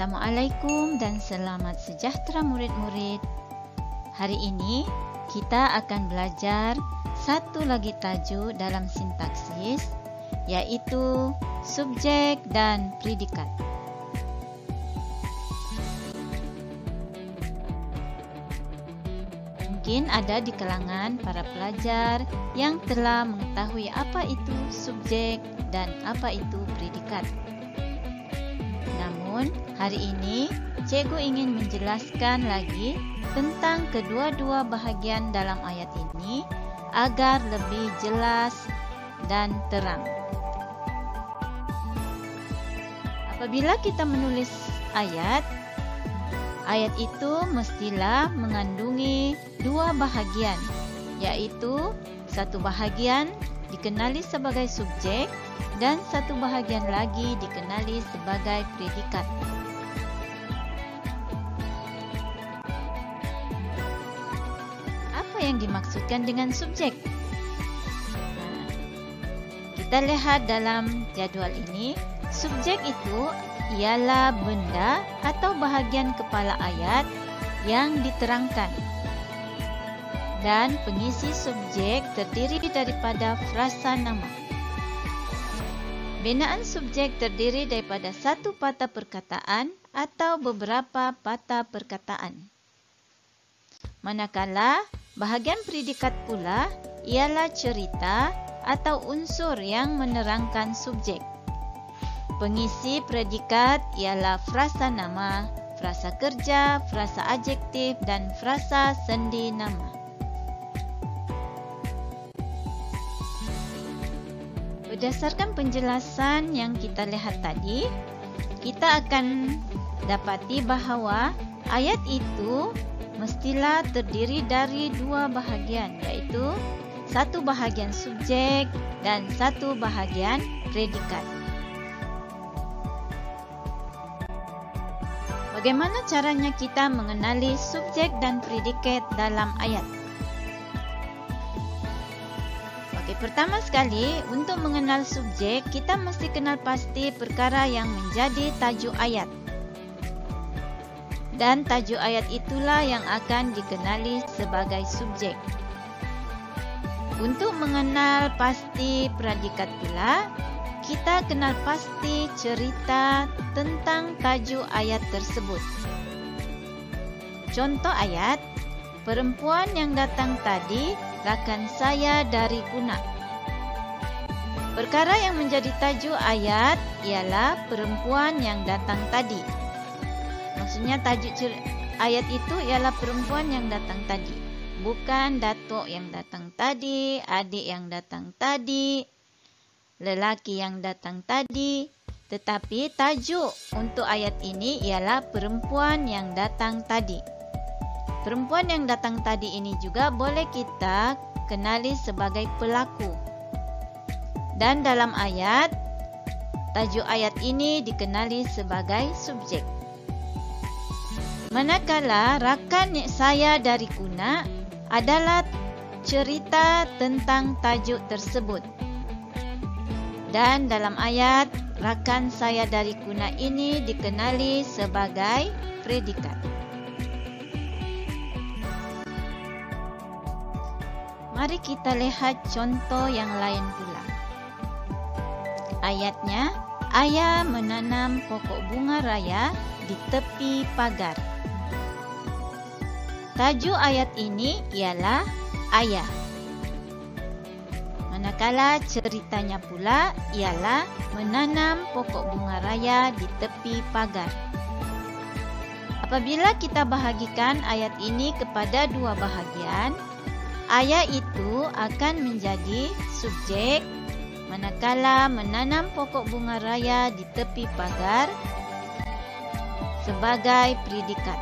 Assalamualaikum dan selamat sejahtera murid-murid. Hari ini kita akan belajar satu lagi tajuk dalam sintaksis, yaitu subjek dan predikat. Mungkin ada di kalangan para pelajar yang telah mengetahui apa itu subjek dan apa itu predikat. Namun, hari ini cikgu ingin menjelaskan lagi tentang kedua-dua bahagian dalam ayat ini agar lebih jelas dan terang. Apabila kita menulis ayat itu mestilah mengandungi dua bahagian, yaitu satu bahagian dikenali sebagai subjek dan satu bahagian lagi dikenali sebagai predikat. Apa yang dimaksudkan dengan subjek? Kita lihat dalam jadual ini, subjek itu ialah benda atau bahagian kepala ayat yang diterangkan. Dan pengisi subjek terdiri daripada frasa nama. Binaan subjek terdiri daripada satu patah perkataan atau beberapa patah perkataan. Manakala bahagian predikat pula ialah cerita atau unsur yang menerangkan subjek. Pengisi predikat ialah frasa nama, frasa kerja, frasa adjektif dan frasa sendi nama. Berdasarkan penjelasan yang kita lihat tadi, kita akan dapati bahawa ayat itu mestilah terdiri dari dua bahagian, yaitu satu bahagian subjek dan satu bahagian predikat. Bagaimana caranya kita mengenali subjek dan predikat dalam ayat? Pertama sekali, untuk mengenal subjek, kita mesti kenal pasti perkara yang menjadi tajuk ayat. Dan tajuk ayat itulah yang akan dikenali sebagai subjek. Untuk mengenal pasti predikat pula, kita kenal pasti cerita tentang tajuk ayat tersebut. Contoh ayat, perempuan yang datang tadi rakan saya dari Kuna. Perkara yang menjadi tajuk ayat ialah perempuan yang datang tadi. Maksudnya tajuk ayat itu ialah perempuan yang datang tadi. Bukan datuk yang datang tadi, adik yang datang tadi, lelaki yang datang tadi. Tetapi tajuk untuk ayat ini ialah perempuan yang datang tadi. Perempuan yang datang tadi ini juga boleh kita kenali sebagai pelaku. Dan dalam ayat, tajuk ayat ini dikenali sebagai subjek. Manakala rakan saya dari Kuna adalah cerita tentang tajuk tersebut. Dan dalam ayat, rakan saya dari Kuna ini dikenali sebagai predikat. Mari kita lihat contoh yang lain pula. Ayatnya, ayah menanam pokok bunga raya di tepi pagar. Tajuk ayat ini ialah ayah. Manakala ceritanya pula ialah menanam pokok bunga raya di tepi pagar. Apabila kita bahagikan ayat ini kepada dua bahagian, ayat itu akan menjadi subjek, manakala menanam pokok bunga raya di tepi pagar sebagai predikat.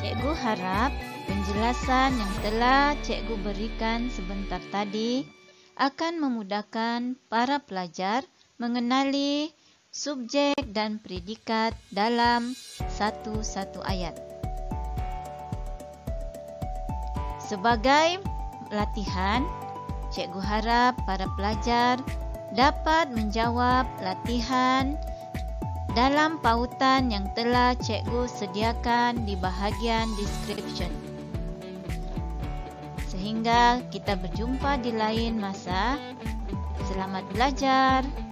Cikgu harap penjelasan yang telah cikgu berikan sebentar tadi akan memudahkan para pelajar mengenali subjek dan predikat dalam satu-satu ayat. Sebagai latihan, Cikgu harap para pelajar dapat menjawab latihan dalam pautan yang telah cikgu sediakan di bahagian description. Sehingga kita berjumpa di lain masa. Selamat belajar.